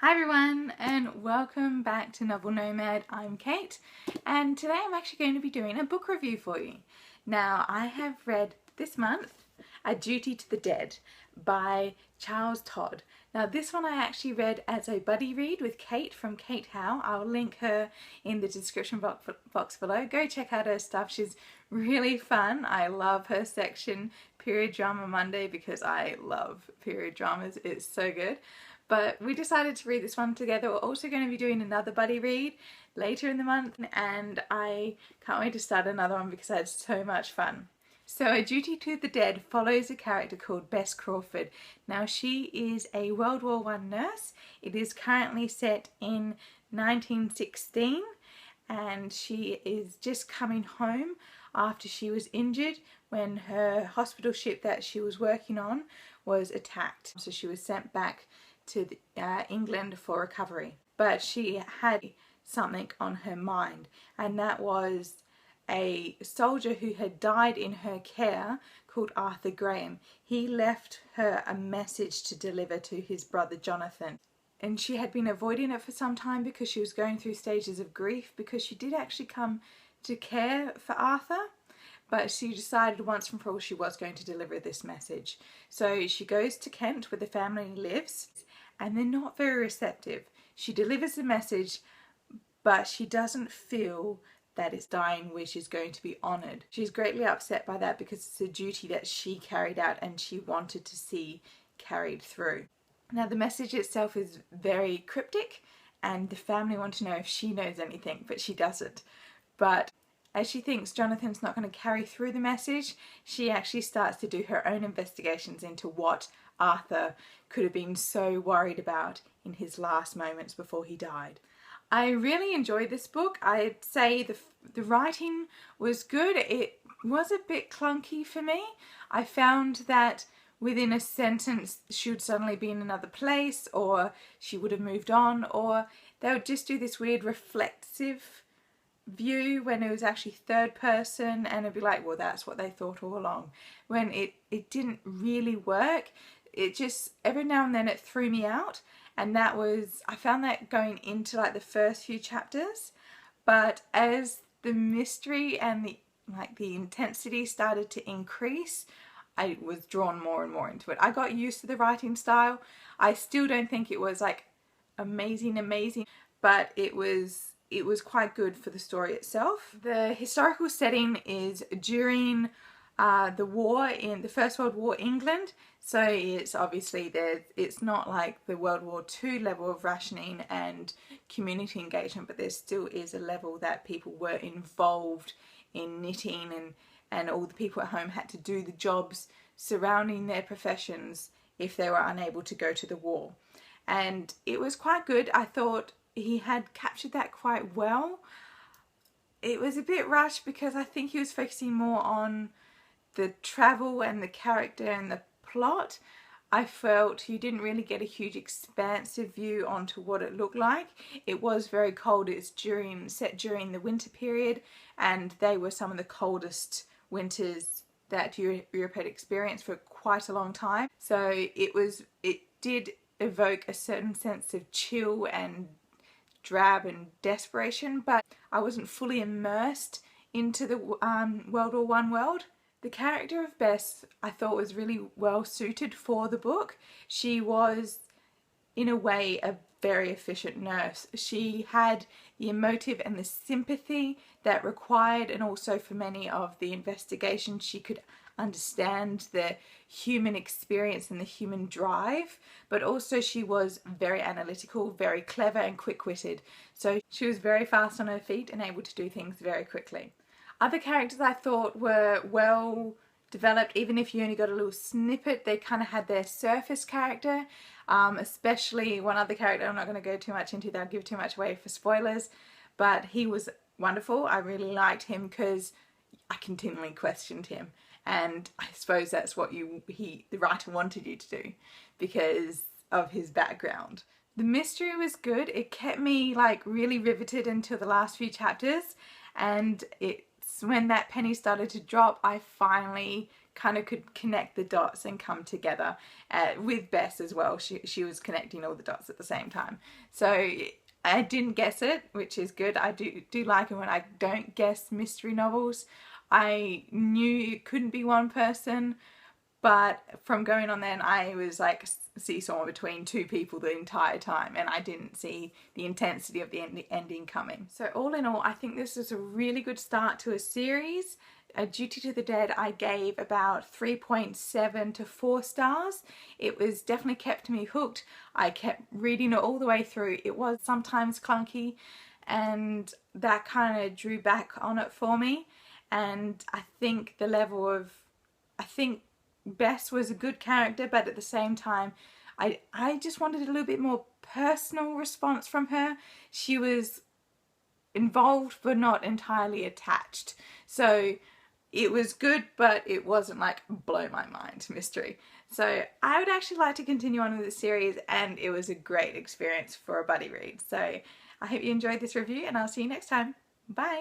Hi everyone and welcome back to Novel Nomad. I'm Kate and today I'm actually going to be doing a book review for you. Now I have read this month A Duty to the Dead by Charles Todd. Now this one I actually read as a buddy read with Kate from Kate Howe. I'll link her in the description box below. Go check out her stuff. She's really fun. I love her section Period Drama Monday because I love period dramas. It's so good. But we decided to read this one together. We're also going to be doing another buddy read later in the month and I can't wait to start another one because I had so much fun. So A Duty to the Dead follows a character called Bess Crawford. Now she is a World War I nurse. It is currently set in 1916 and she is just coming home after she was injured when her hospital ship that she was working on was attacked. So she was sent back to England for recovery, but she had something on her mind, and that was a soldier who had died in her care called Arthur Graham. He left her a message to deliver to his brother Jonathan, and she had been avoiding it for some time because she was going through stages of grief because she did actually come to care for Arthur. But she decided once and for all she was going to deliver this message. So she goes to Kent where the family lives and they're not very receptive. She delivers the message but she doesn't feel that its dying wish is going to be honoured. She's greatly upset by that because it's a duty that she carried out and she wanted to see carried through. Now the message itself is very cryptic and the family want to know if she knows anything, but she doesn't. But as she thinks Jonathan's not going to carry through the message, she actually starts to do her own investigations into what Arthur could have been so worried about in his last moments before he died. I really enjoyed this book. I'd say the writing was good. It was a bit clunky for me. I found that within a sentence she would suddenly be in another place, or she would have moved on, or they would just do this weird reflexive view when it was actually third person, and it'd be like, well, that's what they thought all along, when it didn't really work. It just, every now and then it threw me out, and that was, I found that going into like the first few chapters. But as the mystery and the intensity started to increase, I was drawn more and more into it. I got used to the writing style. I still don't think it was like amazing, but it was quite good for the story itself. The historical setting is during the war in the First World War England, so it's obviously it's not like the World War II level of rationing and community engagement, but there still is a level that people were involved in knitting, and all the people at home had to do the jobs surrounding their professions if they were unable to go to the war. And it was quite good. I thought he had captured that quite well. It was a bit rushed because I think he was focusing more on the travel and the character and the plot. I felt you didn't really get a huge expansive view onto what it looked like. It was very cold. It's set during the winter period, and they were some of the coldest winters that Europe had experienced for quite a long time. So it did evoke a certain sense of chill and drab and desperation, but I wasn't fully immersed into the World War I world. The character of Bess I thought was really well suited for the book. She was in a way a very efficient nurse. She had the emotive and the sympathy that required, and also for many of the investigations she could understand the human experience and the human drive, but also she was very analytical, very clever and quick-witted. So she was very fast on her feet and able to do things very quickly. Other characters I thought were well developed, even if you only got a little snippet. They kind of had their surface character, especially one other character I'm not going to go too much into, that'll give too much away for spoilers, but he was wonderful. I really liked him because I continually questioned him, and I suppose that's what the writer wanted you to do because of his background. The mystery was good. It kept me like really riveted until the last few chapters, and it's when that penny started to drop I finally kind of could connect the dots and come together. With Bess as well, she was connecting all the dots at the same time. So I didn't guess it, which is good. I do like it when I don't guess mystery novels. I knew it couldn't be one person, but from going on then, I was like seesawing between two people the entire time, and I didn't see the intensity of the ending coming. So all in all, I think this is a really good start to a series. Duty to the Dead I gave about 3.7 to 4 stars. It was definitely kept me hooked. I kept reading it all the way through. It was sometimes clunky, and that kind of drew back on it for me. And I think the level of, I think Bess was a good character, but at the same time I just wanted a little bit more personal response from her. She was involved but not entirely attached. So it was good, but it wasn't like blow my mind mystery. So I would actually like to continue on with the series, and it was a great experience for a buddy read. So I hope you enjoyed this review, and I'll see you next time. Bye!